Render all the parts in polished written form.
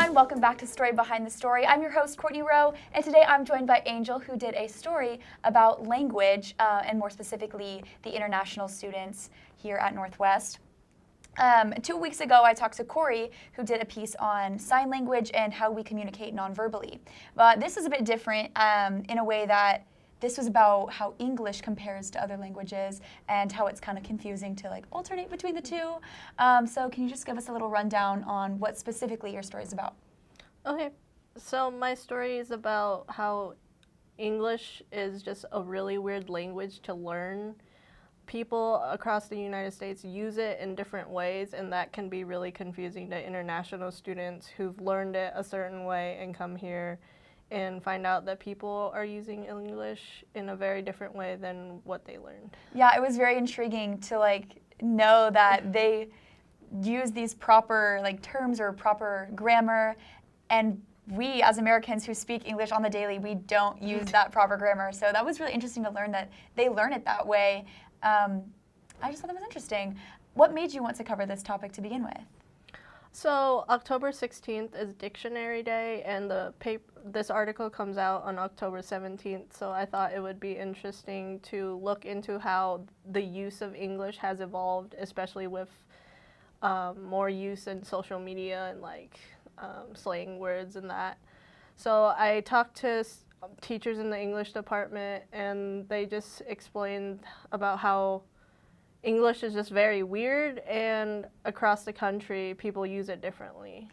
everyone, welcome back to Story Behind the Story. I'm your host, Courtney Rowe, and today I'm joined by Angel, who did a story about language, and more specifically, the international students here at Northwest. 2 weeks ago, I talked to Corey, who did a piece on sign language and how we communicate non-verbally. But this is a bit different in a way that this was about how English compares to other languages and how it's kind of confusing to like alternate between the two. So can you just give us a little rundown on what specifically your story is about? Okay, so my story is about how English is just a really weird language to learn. People across the United States use it in different ways, and that can be really confusing to international students who've learned it a certain way and come here and find out that people are using English in a very different way than what they learned. Yeah, it was very intriguing to like know that they use these proper like terms or proper grammar, and we as Americans who speak English on the daily, we don't use that proper grammar. So that was really interesting to learn that they learn it that way. I just thought that was interesting. What made you want to cover this topic to begin with? So October 16th is Dictionary Day, and this article comes out on October 17th, so I thought it would be interesting to look into how the use of English has evolved, especially with more use in social media and like slang words and that. So I talked to teachers in the English department, and they just explained about how English is just very weird, and across the country, people use it differently.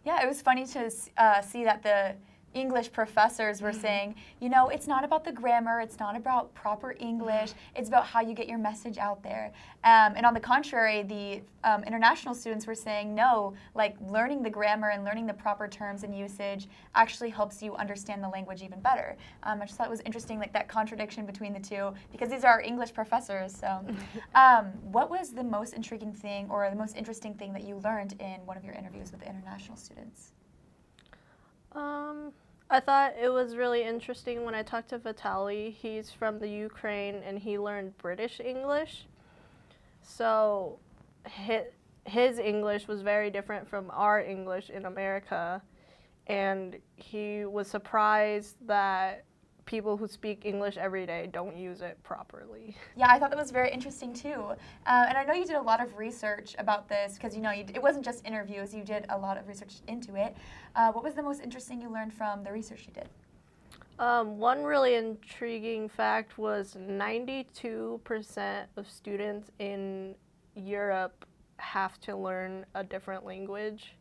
Yeah, it was funny to see that the English professors were saying, you know, it's not about the grammar, it's not about proper English, it's about how you get your message out there. And on the contrary, the international students were saying, no, like learning the grammar and learning the proper terms and usage actually helps you understand the language even better. I just thought it was interesting, like that contradiction between the two, because these are English professors. So what was the most intriguing thing or the most interesting thing that you learned in one of your interviews with the international students? I thought it was really interesting when I talked to Vitaly. He's from the Ukraine, and he learned British English. So his English was very different from our English in America, and he was surprised that people who speak English every day don't use it properly. Yeah, I thought that was very interesting too. And I know you did a lot of research about this because, you know, it wasn't just interviews, you did a lot of research into it. What was the most interesting you learned from the research you did? One really intriguing fact was 92% of students in Europe have to learn a different language,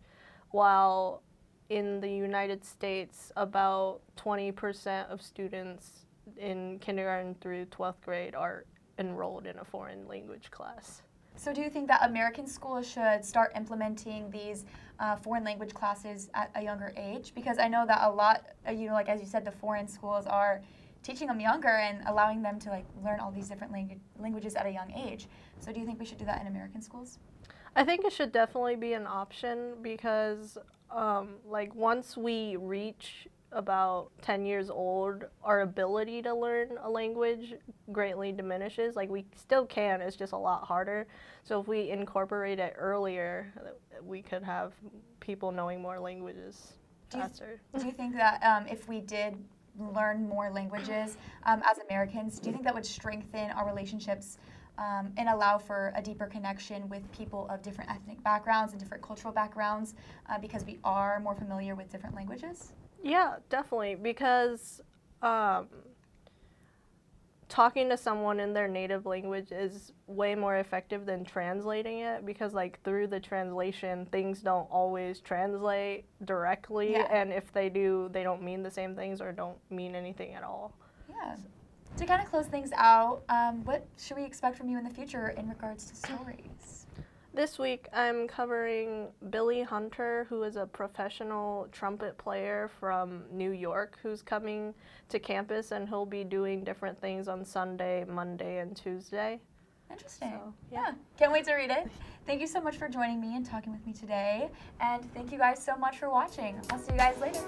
while in the United States, about 20% of students in kindergarten through 12th grade are enrolled in a foreign language class. So do you think that American schools should start implementing these foreign language classes at a younger age? Because I know that a lot, you know, like as you said, the foreign schools are teaching them younger and allowing them to like learn all these different languages at a young age. So do you think we should do that in American schools? I think it should definitely be an option because like once we reach about 10 years old, our ability to learn a language greatly diminishes. Like we still can, it's just a lot harder. So if we incorporate it earlier, we could have people knowing more languages faster. Do you think that if we did learn more languages as Americans, do you think that would strengthen our relationships and allow for a deeper connection with people of different ethnic backgrounds and different cultural backgrounds because we are more familiar with different languages? Yeah, definitely, because talking to someone in their native language is way more effective than translating it, because like through the translation, things don't always translate directly, and if they do, they don't mean the same things or don't mean anything at all. Yeah. To kind of close things out, what should we expect from you in the future in regards to stories? This week, I'm covering Billy Hunter, who is a professional trumpet player from New York, who's coming to campus, and he'll be doing different things on Sunday, Monday, and Tuesday. Interesting. So, yeah. Can't wait to read it. Thank you so much for joining me and talking with me today, and thank you guys so much for watching. I'll see you guys later.